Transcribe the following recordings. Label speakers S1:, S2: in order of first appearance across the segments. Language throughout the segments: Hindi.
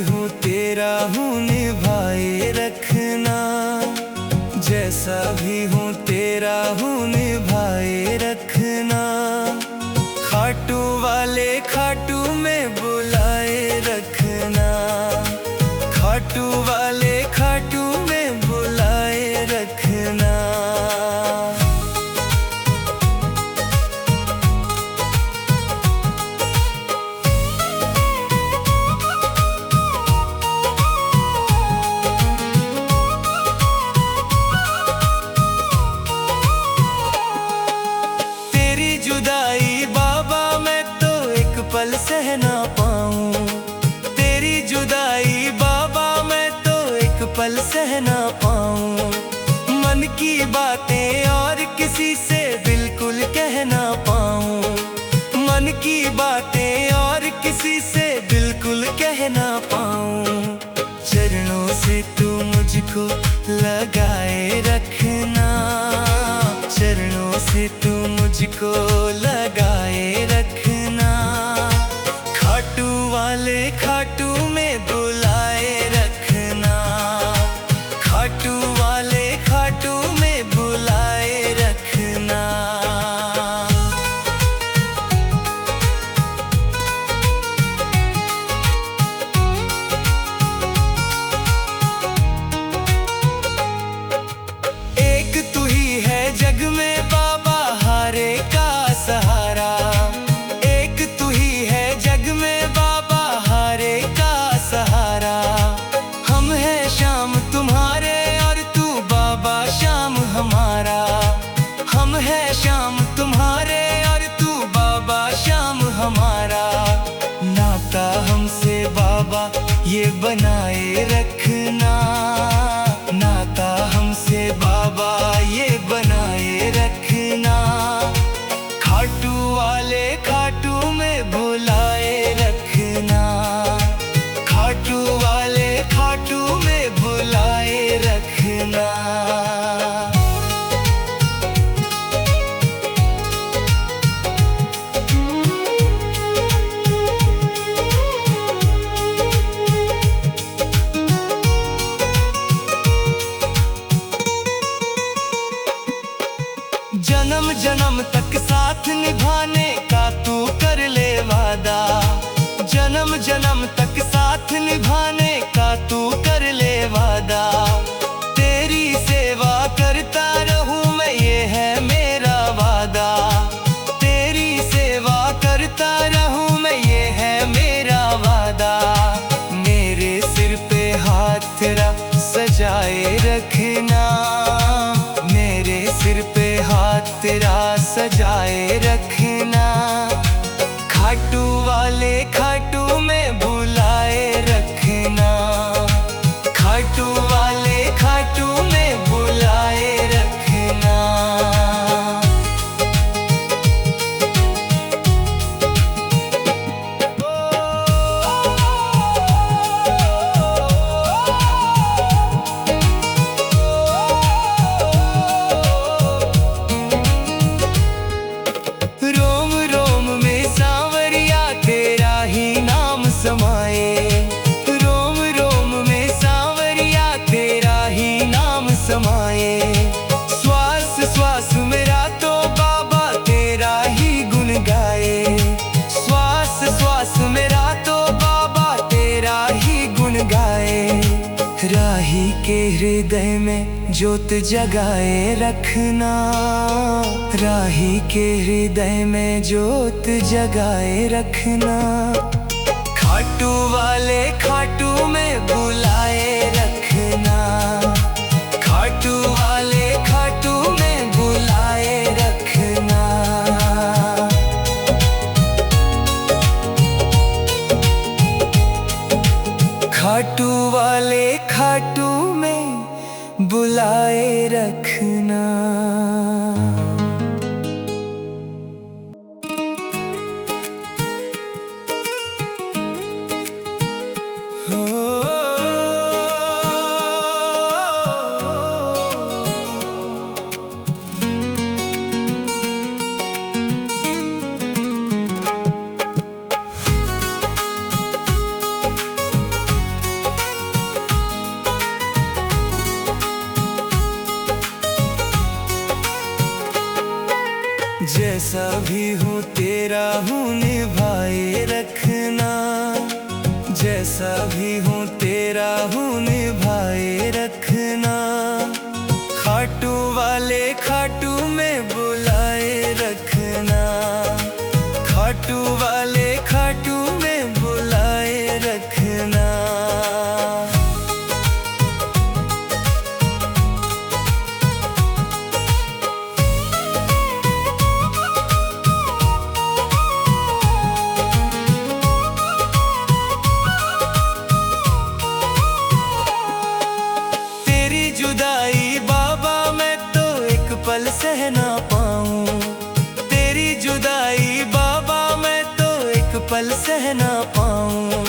S1: हूँ तेरा हूँ निभाए रखना, जैसा भी हूँ तेरा हूँ निभाए रखना। खाटू वाले खाटू में बुलाए रखना, खाटू वाले खाटू में बुलाए रखना। तेरी जुदाई बाबा मैं तो एक पल सह ना पाऊं, तेरी जुदाई बाबा मैं तो एक पल सह ना पाऊं। मन की बातें और किसी से बिल्कुल कह ना पाऊं, मन की बातें और किसी से बिल्कुल कह ना पाऊं। चरणों से तू मुझको लगाए रखना, चरणों से तू मुझको लगाए रखना। खाटू वाले खाटू में बुलाए रखना, खाटू वाले खाटू में बुलाए रखना। एक तू ही है जग में बाबा हारे का सहारा, एक तू ही है जग में बाबा हारे का सहारा। हम हैं शाम तुम्हारे और तू बाबा शाम हमारा, हम हैं शाम तुम्हारे और तू बाबा शाम हमारा। नाता हमसे बाबा ये बनाए रखना, नाता हमसे बाबा ये बनाए रखना। खाटू वाले खाटू में बुलाए रखना, खाटू वाले खाटू में बुलाए रखना। जन्म जन्म तक साथ निभाने का तू कर ले वादा, जन्म जन्म तक साथ निभाने का तू कर ले वादा। तेरी सेवा करता रहूं मैं ये है मेरा वादा, तेरी सेवा करता रहूं मैं ये है मेरा वादा। मेरे सिर पे हाथ तेरा सजाए रखना, मेरे सिर पे हाथ तेरा सजाए रखना। खाटू वाले खाटू में बुलाए रखना, खाटू वाले खाटू में बुलाए रखना। रोम रोम में सांवरिया तेरा ही नाम समाए, रोम रोम में सांवरिया तेरा ही नाम समाए। श्वास श्वास मेरा तो बाबा तेरा ही गुण गाए, श्वास श्वास मेरा तो बाबा तेरा ही गुण गाए। राही के हृदय में ज्योत जगाए रखना, राही के हृदय में ज्योत जगाए रखना। खाटू वाले खाटू में बुलाए रखना, खाटू वाले खाटू में बुलाए रखना। खाटू वाले खाटू में बुलाए रखना। जैसा भी हूँ तेरा हूँ निभाए रखना, जैसा भी हूँ तेरा हूँ निभाए रखना। खाटू वाले खाटू में बुलाए रखना, खाटू वाले खाटू में बुलाए रखना। तेरी जुदाई बाबा मैं तो एक पल सह ना पाऊं, तेरी जुदाई बाबा मैं तो एक पल सह ना पाऊं।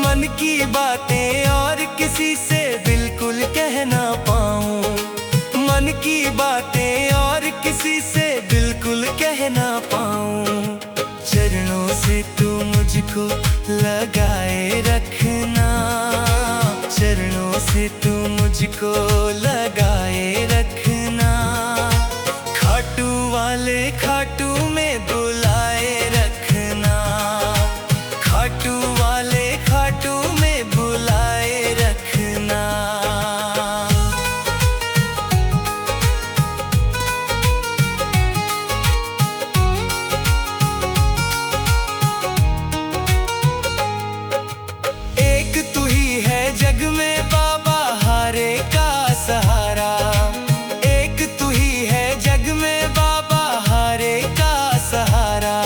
S1: मन की बातें और किसी से बिल्कुल कह ना पाऊं, मन की बातें और किसी से बिल्कुल कह ना पाऊं। चरणों से तू मुझको लगाए रखना, चरणों से तू मुझको लगाए रखना। खाटू वाले खाटू में बुलाए रखना, खाटू वाले खाटू में बुलाए रखना। एक तू ही है जग में बाबा हारे का सहारा, एक तू ही है जग में बाबा हारे का सहारा।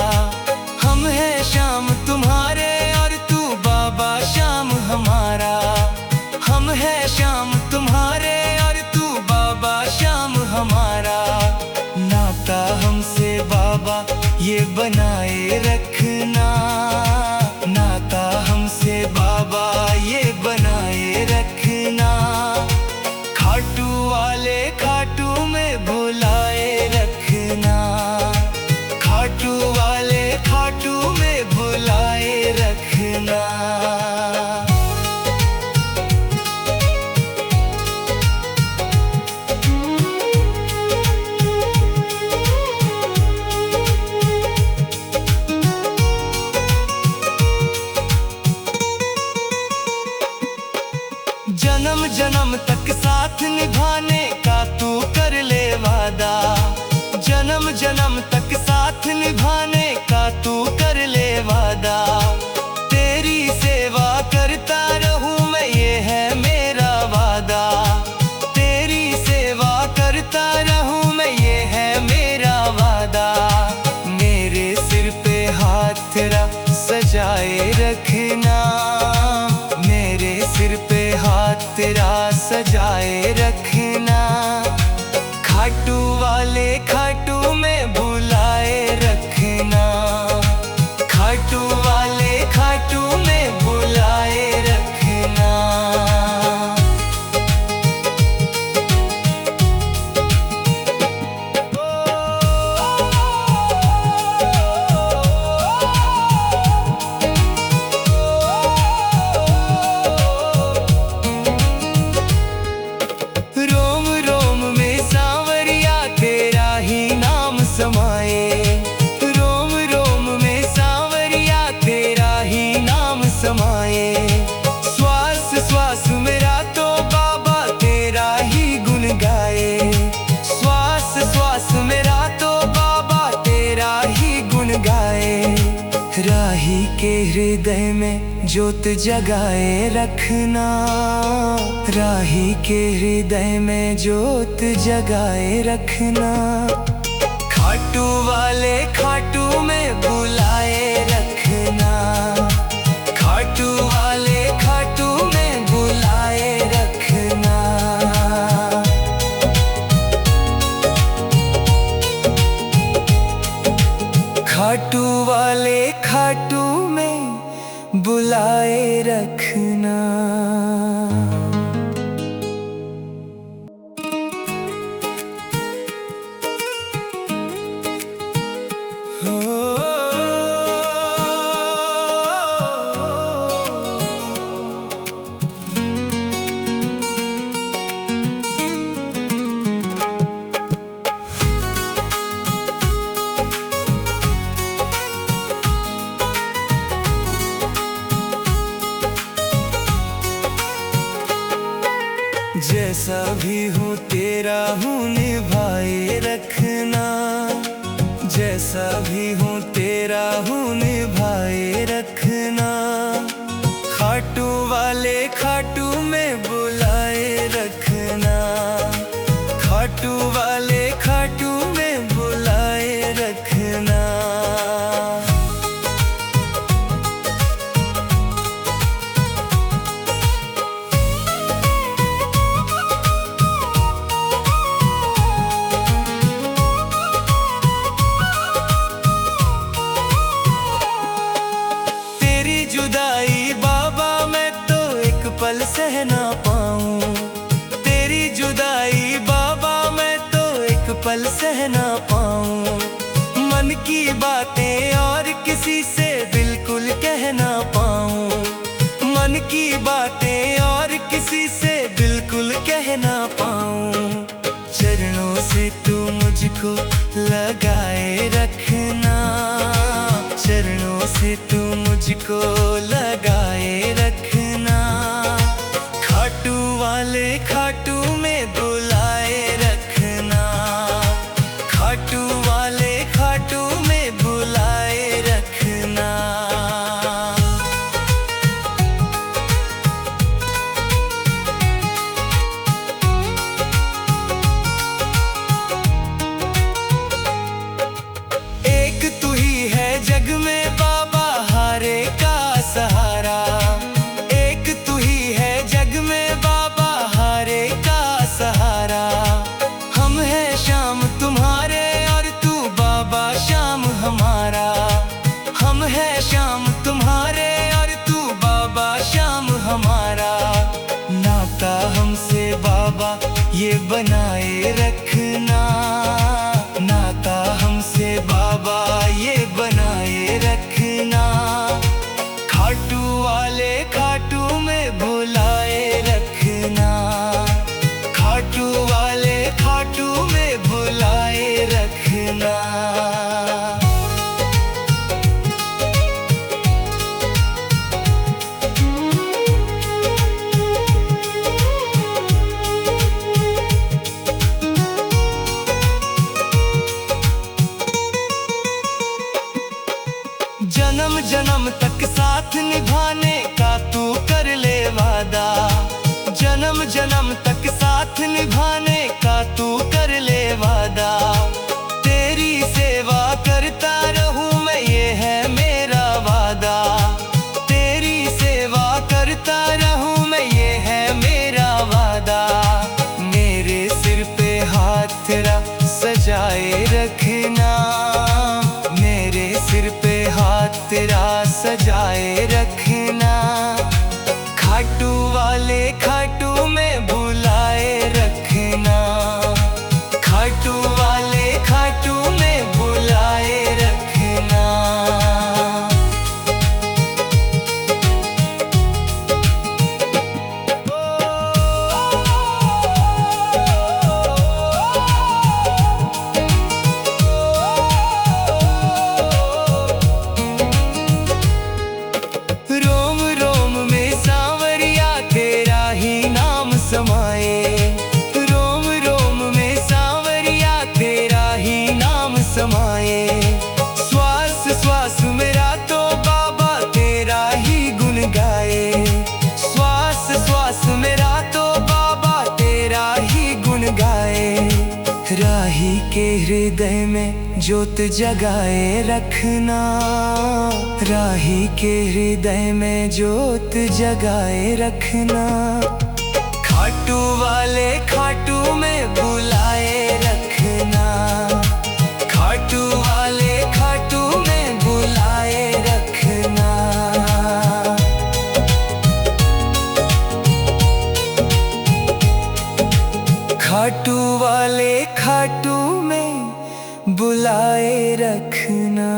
S1: हम हैं शाम तुम्हारे और तू बाबा शाम हमारा, हम हैं शाम तुम्हारे और तू बाबा शाम हमारा। नाता हमसे बाबा ये बनाए रखना, नाता हमसे बाबा ये बनाए रखना। खाटू वाले खाटू में बुलाए रखना, खाटू वाले खाटू में बुलाए रखना। जन्म जन्म तक साथ निभाने का तू कर ले वादा, जन्म जन्म तक साथ निभाने का तू कर ले वादा। तेरी सेवा करता रहूं मैं ये है मेरा वादा, तेरी सेवा करता रहूं मैं ये है मेरा वादा। मेरे सिर पे हाथ तेरा सजाए रखना, मेरे सिर पे हाथ तेरा सजाए रखना। खाटू वाले खाटू में बुलाए रखना, खाटू वाले खाटू में बुलाए रखना। रोम रोम में सांवरिया तेरा ही नाम समाए, रोम रोम में सांवरिया तेरा ही नाम समाए। श्वास श्वास मेरा तो बाबा तेरा ही गुण गाए, श्वास श्वास मेरा तो बाबा तेरा ही गुण गाए। राही के हृदय में ज्योत जगाए रखना, राही के हृदय में ज्योत जगाए रखना। खाटू वाले खाटू में बुलाए रखना, खाटू वाले खाटू में बुलाए रखना। खाटू वाले खाटू में बुलाए रखना। जैसा भी हूँ तेरा हूँ निभाए रखना, जैसा भी हूँ तेरा हूँ निभाए रखना। खाटू वाले खाटू में बुलाए रखना, खाटू वाले खाटू में बुलाए रखना। तेरी जुदाई बाबा मैं तो एक पल सह ना पाऊं, तेरी जुदाई बाबा मैं तो एक पल सह ना पाऊं। मन की बातें और किसी से बिल्कुल कह ना पाऊं, मन की बातें और किसी से बिल्कुल कह ना पाऊं। चरणों से तू मुझको लगाए रखना, चरणों से तू मुझको लगाए रखना। खाटू वाले खाटू में बुलाए रखना, खाटू वाले खाटू में बुलाए रखना। एक तू ही है जग में बाबा हारे का सहारा, एक तू ही है जग में बाबा हारे का सहारा। हम हैं शाम तुम्हारे और तू बाबा शाम हमारा, हम हैं शाम तुम्हारे और तू बाबा शाम हमारा। नाता हमसे बाबा ये बनाए रखना, नाता हमसे बाबा ये बनाए रखना। खाटू वाले खाटू में बुलाए रखना, खाटू वाले खाटू में बुलाए रखना। जन्म जन्म तक साथ निभाने का तू कर ले वादा, जन्म जन्म तक साथ निभाने का तू कर ले वादा। तेरी सेवा करता रहूं मैं ये है मेरा वादा, तेरी सेवा करता रहूं मैं ये है मेरा वादा। मेरे सिर पे हाथ तेरा सजाए रखना, मेरे सिर पे हाथ तेरा सजाए रखना। खाटू वाले खाटू में बुलाए रखना, खाटू वाले खाटू में बुलाए रखना। रोम रोम में सांवरिया तेरा ही नाम समाए, रोम रोम में सांवरिया तेरा ही नाम समाए। श्वास श्वास मेरा तो बाबा तेरा ही गुण गाए, श्वास श्वास मेरा तो बाबा तेरा ही गुण गाए। राही के हृदय में ज्योत जगाए रखना, राही के हृदय में ज्योत जगाए रखना। खाटू वाले खाटू में बुलाए रखना, खाटू वाले खाटू में बुलाए रखना। खाटू वाले खाटू में बुलाए रखना।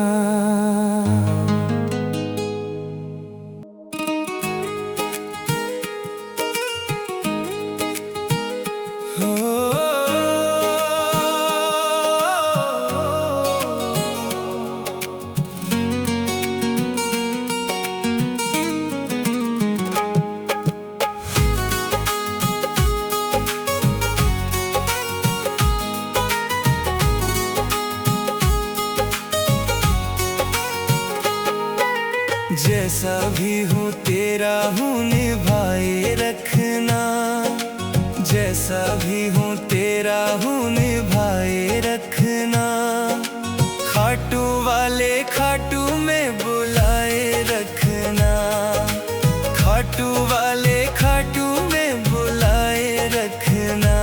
S1: वाले खाटू में बुलाए रखना।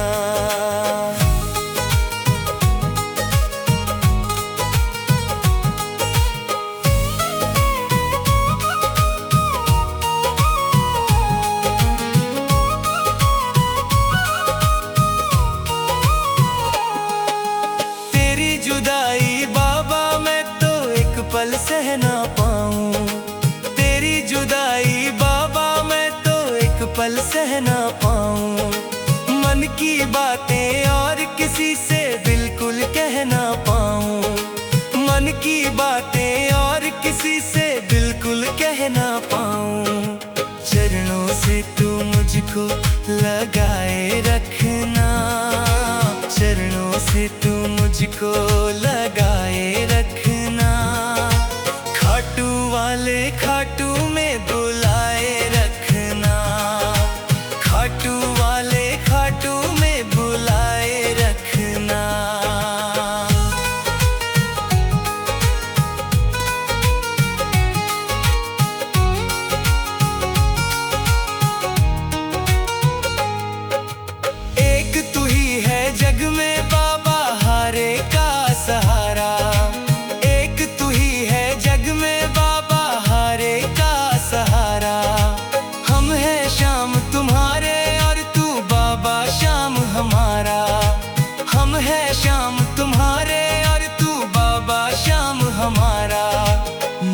S1: तेरी जुदाई बाबा मैं तो एक पल सह ना पाऊं। तेरी जुदाई बाबा मैं तो एक पल सह ना पाऊं। मन की बातें और किसी से बिल्कुल कह ना पाऊं। मन की बातें और किसी से बिल्कुल कह ना पाऊं। चरणों से तू मुझको लगाए रखना। चरणों से तू मुझको लगाए रखना। खाटू वाले खाटू में बुलाए रखना। खाटू वाले खाटू में बुलाए रखना। एक तू ही है जग में बाबा हारे का सहारा। एक तू ही है जग में बाबा हारे का सहारा। हम हैं शाम तुम्हारे और तू बाबा शाम हमारा। हम हैं शाम तुम्हारे और तू बाबा शाम हमारा।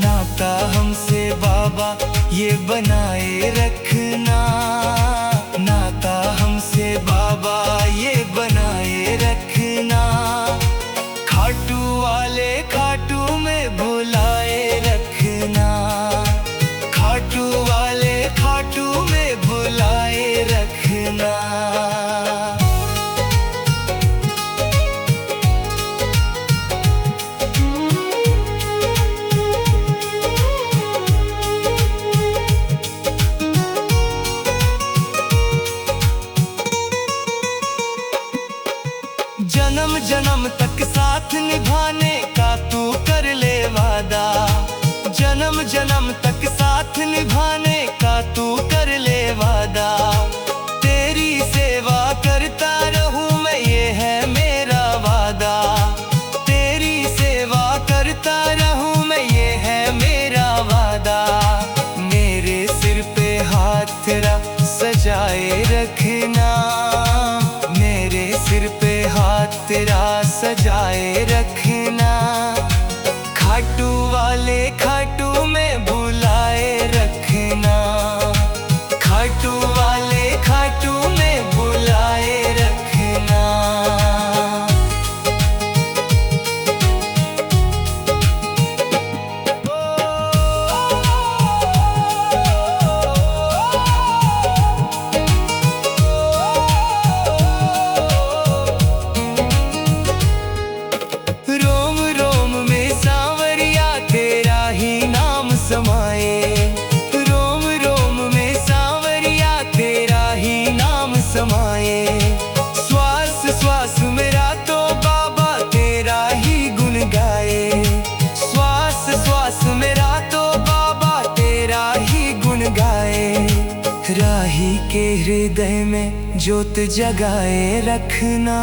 S1: नाता हमसे बाबा ये बनाए रखना। नाता हमसे बाबा ये बनाए रखना। खाटू वाले खाटू में बुलाए रखना। खाटू वाले खाटू में बुलाए रखना। जन्म जन्म तक साथ निभाने का तू कर ले वादा। जन्म जन्म तक साथ निभाने का तू कर ले वादा। तेरी सेवा करता रहूं मैं ये है मेरा वादा। तेरी सेवा करता रहूं मैं ये है मेरा वादा। मेरे सिर पे हाथ तेरा सजाए रखना। मेरे सिर पे हाथ तेरा सजाए रखना। खाटू वाले खाटू में बुलाए रखना। खाटू वाले खाटू में बुलाए रखना। रोम रोम में सांवरिया तेरा ही नाम समाए। रोम रोम में सांवरिया तेरा ही नाम समाए। श्वास श्वास मेरा तो बाबा तेरा ही गुण गाए। श्वास श्वास मेरा तो बाबा तेरा ही गुण गाए। राही के हृदय में ज्योत जगाए रखना।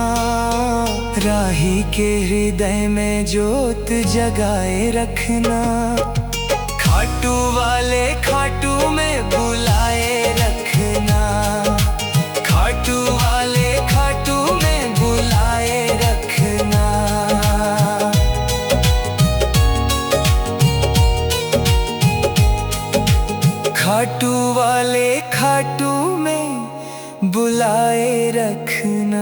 S1: राही के हृदय में ज्योत जगाए रखना। खाटू वाले खाटू में बुलाए रखना। खाटू वाले खाटू में बुलाए रखना। खाटू वाले खाटू में बुलाए रखना।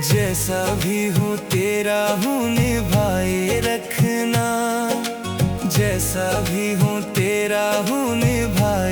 S1: जैसा भी हूँ तेरा हूँ निभाए रखना। जैसा भी हूँ तेरा हूँ निभाए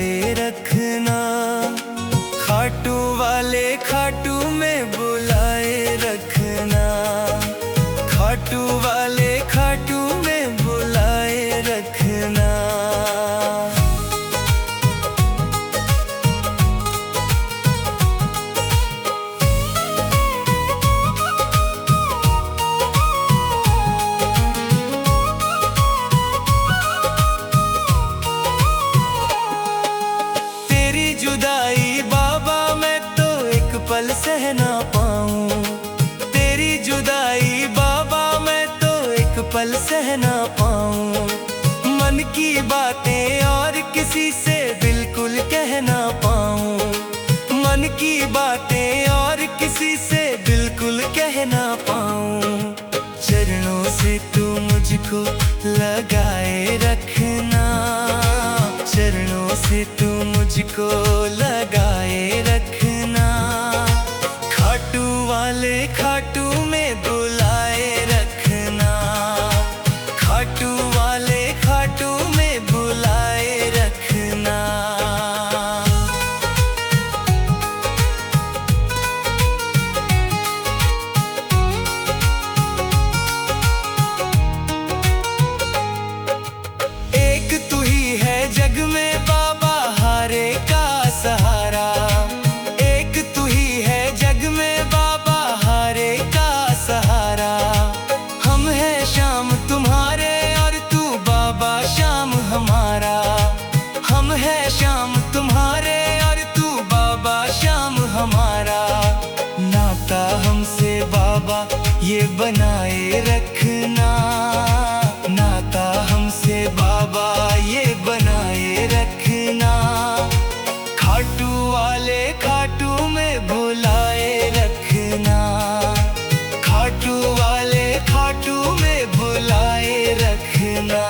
S1: जुदाई बाबा मैं तो एक पल सह ना पाऊं। तेरी जुदाई बाबा मैं तो एक पल सह ना पाऊं। मन की बातें और किसी से बिल्कुल कह ना पाऊं। मन की बातें और किसी से बिल्कुल कह ना पाऊं। चरणों से तू मुझको लगाए रखना। चरणों से तू मुझको लगाए रखना। खाटू वाले खाटू में बुलाए रखना। खाटू वाले खाटू में बुलाए रखना। एक तू ही है जग में बाबा हारे का सहारा। एक तू ही है जग में बाबा हारे का सहारा। हम हैं शाम तुम्हारे और तू बाबा शाम हमारा। हम हैं शाम तुम्हारे और तू बाबा शाम हमारा। नाता हमसे बाबा ये बनाए रखना। नाता हमसे बाबा ये बनाए रखना। खाटू वाले खाटू में बुलाए रखना। खाटू वाले खाटू में बुलाए रखना।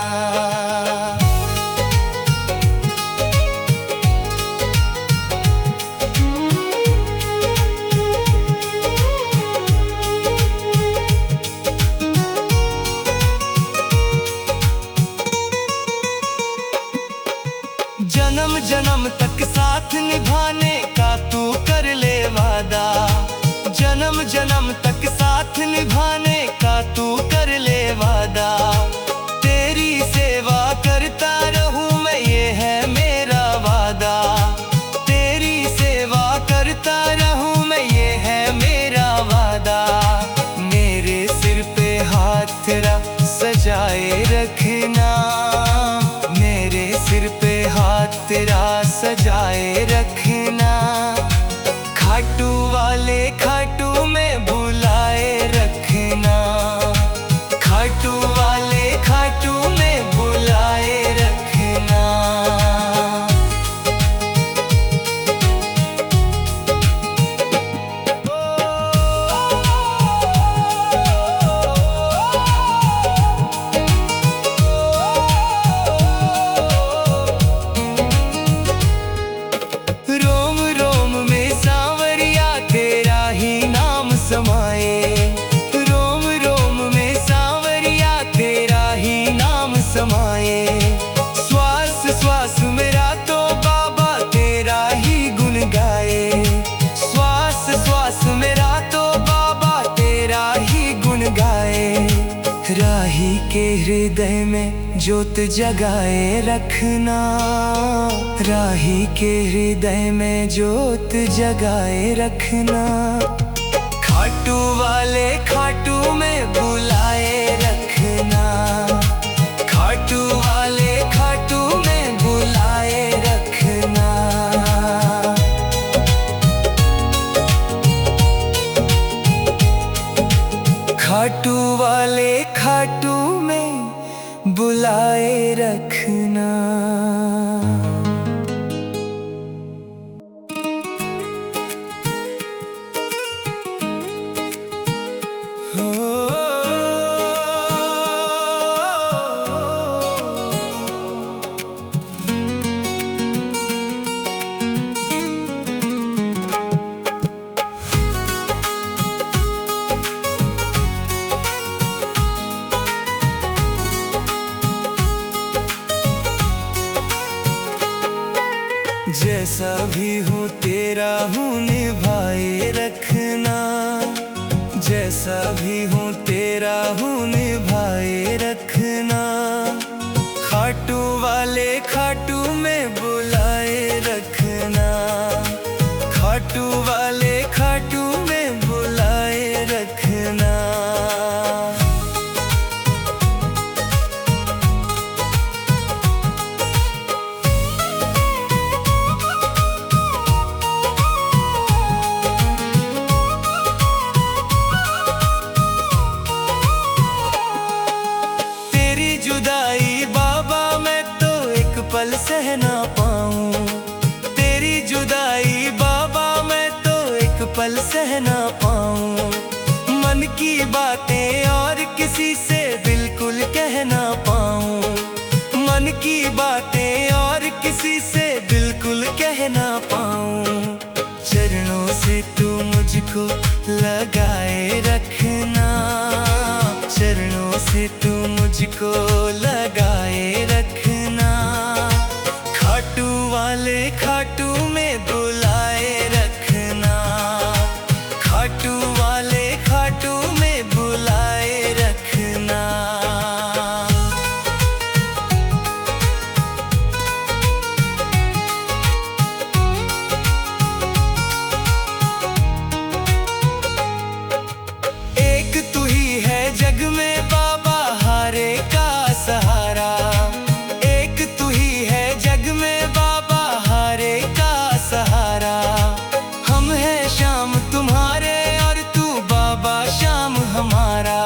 S1: जन्म जन्म तक साथ निभाने का तू कर ले वादा। जन्म जन्म तक साथ निभाने का तू कर ले वादा। तेरी सेवा करता रहूं मैं ये है मेरा वादा। तेरी सेवा करता रहूं मैं ये है मेरा वादा। मेरे सिर पे हाथ तेरा सजाए रखना। मेरे सिर पे हाथ तेरा सजाए रखना। खाटू वाले खाटू में बुलाए रखना। खाटू वाले खाटू में बुलाए रखना। रोम रोम में सांवरिया तेरा ही नाम समाए। रोम रोम में सांवरिया तेरा ही नाम समाए। श्वास श्वास मेरा तो बाबा तेरा ही गुण गाए। श्वास श्वास मेरा तो बाबा तेरा ही गुण गाए। राही के हृदय में ज्योत जगाए रखना। राही के हृदय में ज्योत जगाए रखना। खाटू वाले खाटू में बुलाए रखना। खाटू वाले खाटू में बुलाए रखना। खाटू वाले खाटू में बुलाए रखना। जैसा भी हूँ तेरा हूँ निभाए रखना। जैसा भी हूँ तेरा हूँ निभाए रखना। खाटू वाले खाटू में बुलाए रखना। खाटू वाले खाटू में बुलाए रखना। बातें और किसी से बिल्कुल कह ना पाऊं, मन की बातें और किसी से बिल्कुल कह ना पाऊं। चरणों से तू मुझको लगाए रखना, चरणों से तू मुझको लगाए रखना। खाटू वाले खाटू में बुलाए रखना, खाटू वाले खाटू में बुलाए रखना। एक तू ही है जग में बाबा हारे का सहारा, एक तू ही है जग में बाबा हारे का सहारा। हम हैं शाम तुम्हारे और तू बाबा शाम हमारा,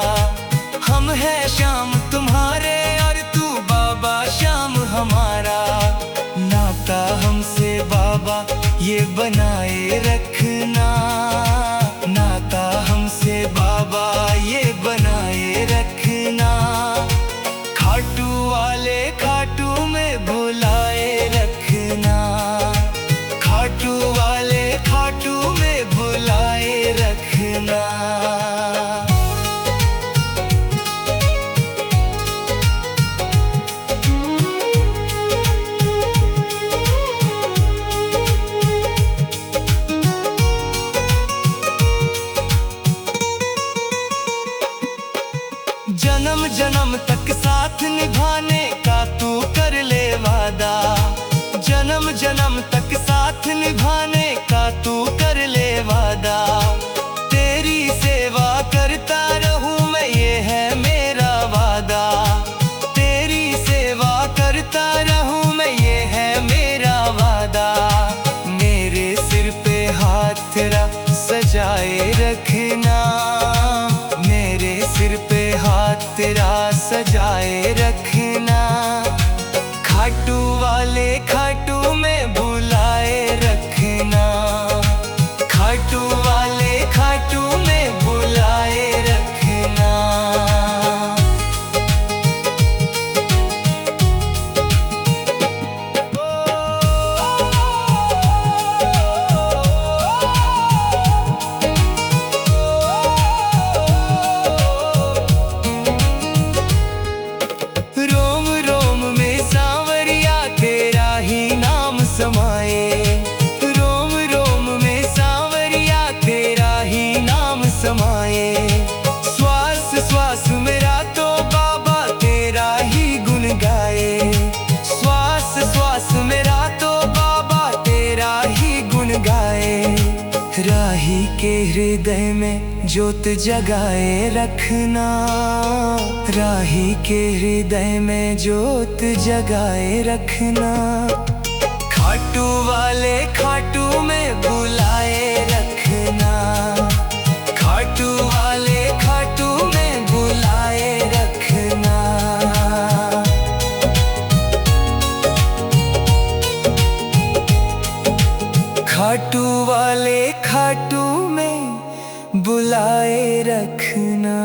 S1: हम हैं शाम तुम्हारे और तू बाबा शाम हमारा। नाता हमसे बाबा ये बनाए रखना, नाता हमसे बाबा ये बनाए रखना। खाटू वाले खाटू में बुलाए रखना, खाटू वाले खाटू में बुलाए रखना। जन्म जन्म तक साथ निभाने का तू कर ले वादा, जन्म जन्म तक साथ निभाने का तू कर ले वादा। तेरी सेवा करता रहूं मैं ये है मेरा वादा, तेरी सेवा करता रहूं मैं ये है मेरा वादा। मेरे सिर पे हाथ तेरा सजाए रखना, मेरे सिर पे हाथ तेरा सजाए रखना। खाटू वाले खाटू में बुलाए रखना, खाटू वाले खाटू में बुलाए रखना। रोम रोम में सांवरिया तेरा ही नाम समाए, रोम रोम में सांवरिया तेरा ही नाम समाए। श्वास श्वास मेरा तो बाबा तेरा ही गुण गाए, श्वास श्वास मेरा तो बाबा तेरा ही गुण गाए। राही के हृदय में ज्योत जगाए रखना, राही के हृदय में ज्योत जगाए रखना। खाटू वाले खाटू में बुलाए रखना, खाटू वाले खाटू में बुलाए रखना। खाटू वाले खाटू में बुलाए रखना।